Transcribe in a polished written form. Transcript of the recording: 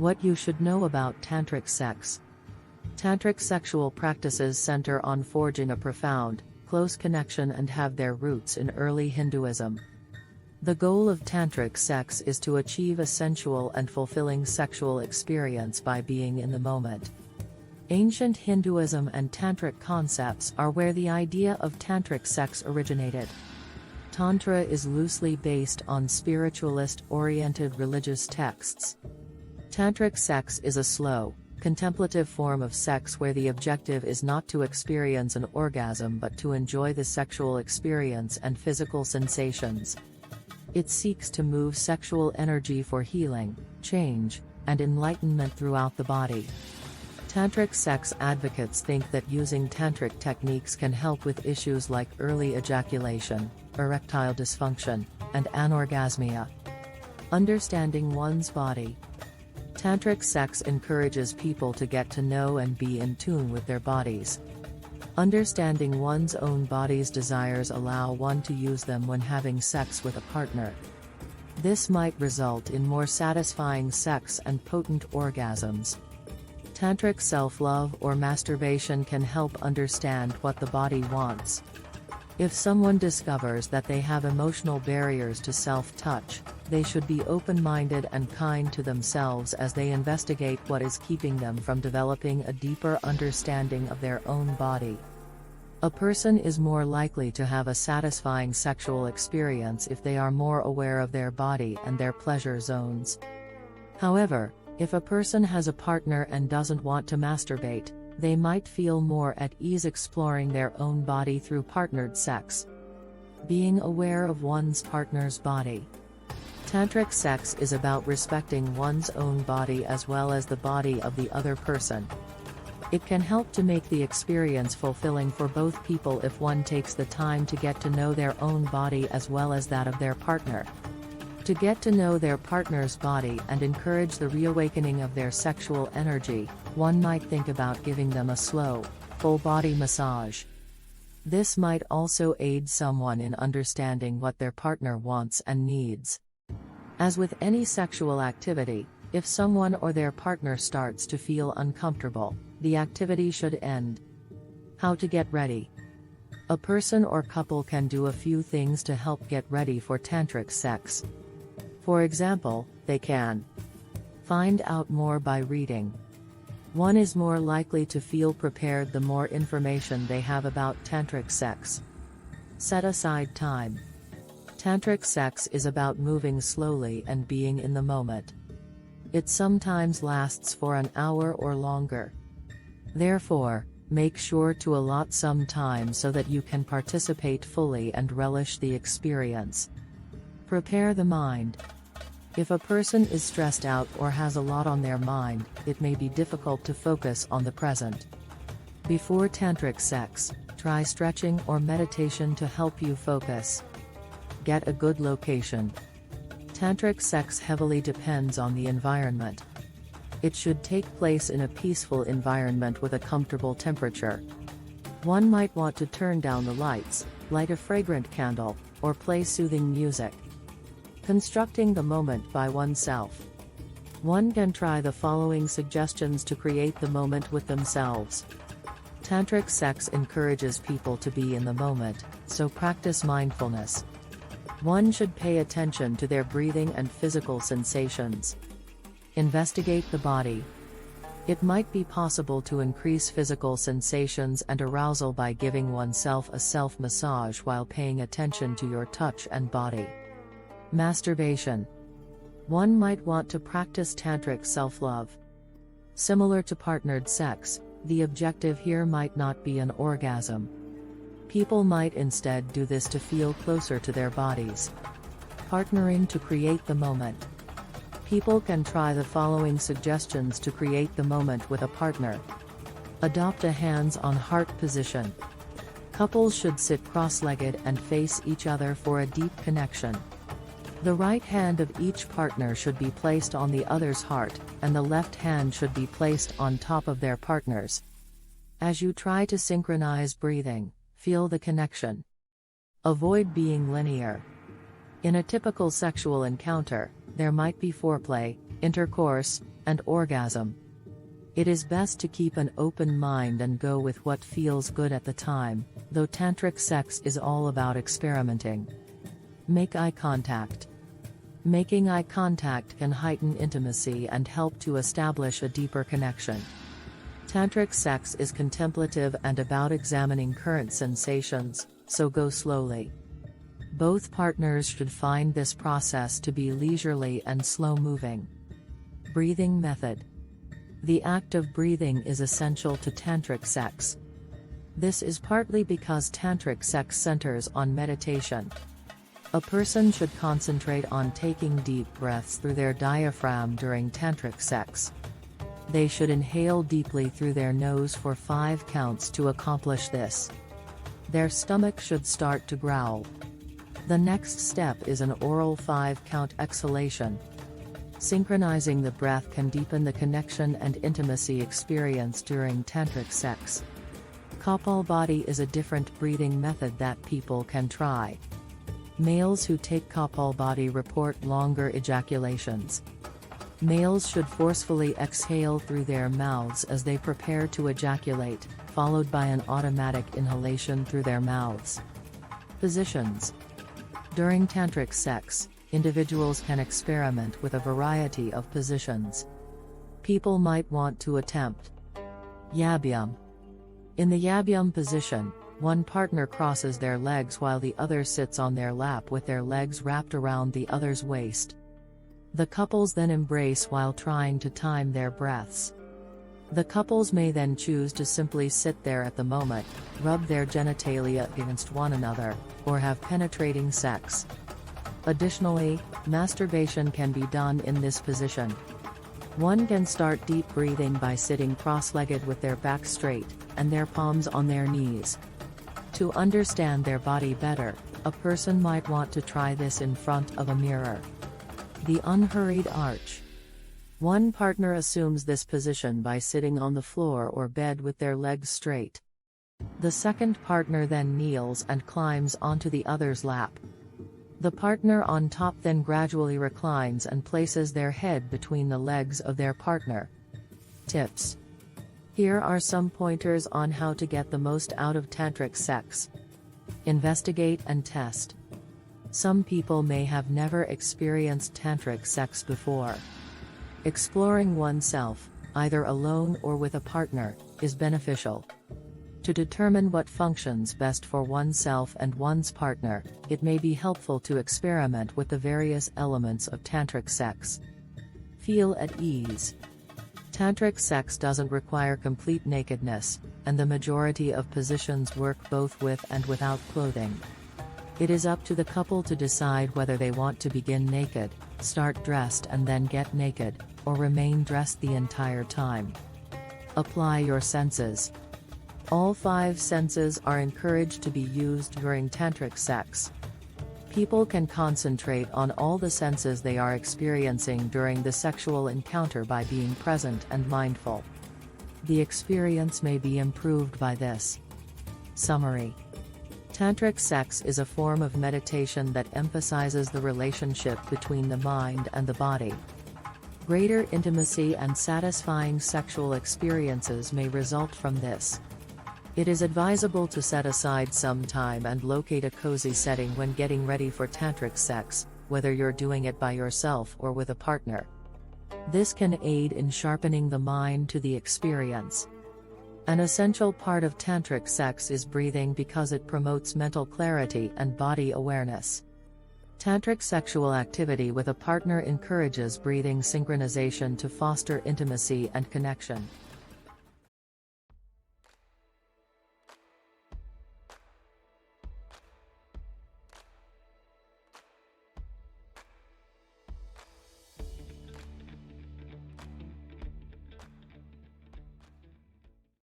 What you should know about tantric sex. Tantric sexual practices center on forging a profound, close connection and have their roots in early Hinduism. The goal of tantric sex is to achieve a sensual and fulfilling sexual experience by being in the moment. Ancient Hinduism and tantric concepts are where the idea of tantric sex originated. Tantra is loosely based on spiritualist-oriented religious texts. Tantric sex is a slow, contemplative form of sex where the objective is not to experience an orgasm but to enjoy the sexual experience and physical sensations. It seeks to move sexual energy for healing, change, and enlightenment throughout the body. Tantric sex advocates think that using tantric techniques can help with issues like early ejaculation, erectile dysfunction, and anorgasmia. Understanding one's body. Tantric sex encourages people to get to know and be in tune with their bodies. Understanding one's own body's desires allow one to use them when having sex with a partner. This might result in more satisfying sex and potent orgasms. Tantric self-love or masturbation can help understand what the body wants. If someone discovers that they have emotional barriers to self-touch, they should be open-minded and kind to themselves as they investigate what is keeping them from developing a deeper understanding of their own body. A person is more likely to have a satisfying sexual experience if they are more aware of their body and their pleasure zones. However, if a person has a partner and doesn't want to masturbate, they might feel more at ease exploring their own body through partnered sex. Being aware of one's partner's body. Tantric sex is about respecting one's own body as well as the body of the other person. It can help to make the experience fulfilling for both people if one takes the time to get to know their own body as well as that of their partner. To get to know their partner's body and encourage the reawakening of their sexual energy, one might think about giving them a slow, full-body massage. This might also aid someone in understanding what their partner wants and needs. As with any sexual activity, if someone or their partner starts to feel uncomfortable, the activity should end. How to get ready. A person or couple can do a few things to help get ready for tantric sex. For example, they can find out more by reading. One is more likely to feel prepared the more information they have about tantric sex. Set aside time. Tantric sex is about moving slowly and being in the moment. It sometimes lasts for an hour or longer. Therefore, make sure to allot some time so that you can participate fully and relish the experience. Prepare the mind. If a person is stressed out or has a lot on their mind, it may be difficult to focus on the present. Before tantric sex, try stretching or meditation to help you focus. Get a good location. Tantric sex heavily depends on the environment. It should take place in a peaceful environment with a comfortable temperature. One might want to turn down the lights, light a fragrant candle, or play soothing music. Constructing the moment by oneself. One can try the following suggestions to create the moment with themselves. Tantric sex encourages people to be in the moment, so practice mindfulness. One should pay attention to their breathing and physical sensations. Investigate the body. It might be possible to increase physical sensations and arousal by giving oneself a self-massage while paying attention to your touch and body. Masturbation. One might want to practice tantric self-love. Similar to partnered sex, the objective here might not be an orgasm. People might instead do this to feel closer to their bodies. Partnering to create the moment. People can try the following suggestions to create the moment with a partner. Adopt a hands-on-heart position. Couples should sit cross-legged and face each other for a deep connection. The right hand of each partner should be placed on the other's heart, and the left hand should be placed on top of their partner's. As you try to synchronize breathing, feel the connection. Avoid being linear. In a typical sexual encounter, there might be foreplay, intercourse, and orgasm. It is best to keep an open mind and go with what feels good at the time, though tantric sex is all about experimenting. Make eye contact. Making eye contact can heighten intimacy and help to establish a deeper connection. Tantric sex is contemplative and about examining current sensations, so go slowly. Both partners should find this process to be leisurely and slow-moving. Breathing method. The act of breathing is essential to tantric sex. This is partly because tantric sex centers on meditation. A person should concentrate on taking deep breaths through their diaphragm during tantric sex. They should inhale deeply through their nose for 5 counts to accomplish this. Their stomach should start to growl. The next step is an oral 5-count exhalation. Synchronizing the breath can deepen the connection and intimacy experienced during tantric sex. Kapalbhati is a different breathing method that people can try. Males who take Kapalbhati report longer ejaculations. Males should forcefully exhale through their mouths as they prepare to ejaculate, followed by an automatic inhalation through their mouths. Positions. During tantric sex, individuals can experiment with a variety of positions. People might want to attempt Yabhyam. In the Yabhyam position, one partner crosses their legs while the other sits on their lap with their legs wrapped around the other's waist. The couples then embrace while trying to time their breaths. The couples may then choose to simply sit there at the moment, rub their genitalia against one another, or have penetrating sex. Additionally, masturbation can be done in this position. One can start deep breathing by sitting cross-legged with their back straight, and their palms on their knees. To understand their body better, a person might want to try this in front of a mirror. The unhurried arch. One partner assumes this position by sitting on the floor or bed with their legs straight. The second partner then kneels and climbs onto the other's lap. The partner on top then gradually reclines and places their head between the legs of their partner. Tips. Here are some pointers on how to get the most out of tantric sex. Investigate and test. Some people may have never experienced tantric sex before. Exploring oneself, either alone or with a partner, is beneficial. To determine what functions best for oneself and one's partner, it may be helpful to experiment with the various elements of tantric sex. Feel at ease. Tantric sex doesn't require complete nakedness, and the majority of positions work both with and without clothing. It is up to the couple to decide whether they want to begin naked, start dressed and then get naked, or remain dressed the entire time. Apply your senses. All 5 senses are encouraged to be used during tantric sex. People can concentrate on all the senses they are experiencing during the sexual encounter by being present and mindful. The experience may be improved by this. Summary. Tantric sex is a form of meditation that emphasizes the relationship between the mind and the body. Greater intimacy and satisfying sexual experiences may result from this. It is advisable to set aside some time and locate a cozy setting when getting ready for tantric sex, whether you're doing it by yourself or with a partner. This can aid in sharpening the mind to the experience. An essential part of tantric sex is breathing because it promotes mental clarity and body awareness. Tantric sexual activity with a partner encourages breathing synchronization to foster intimacy and connection.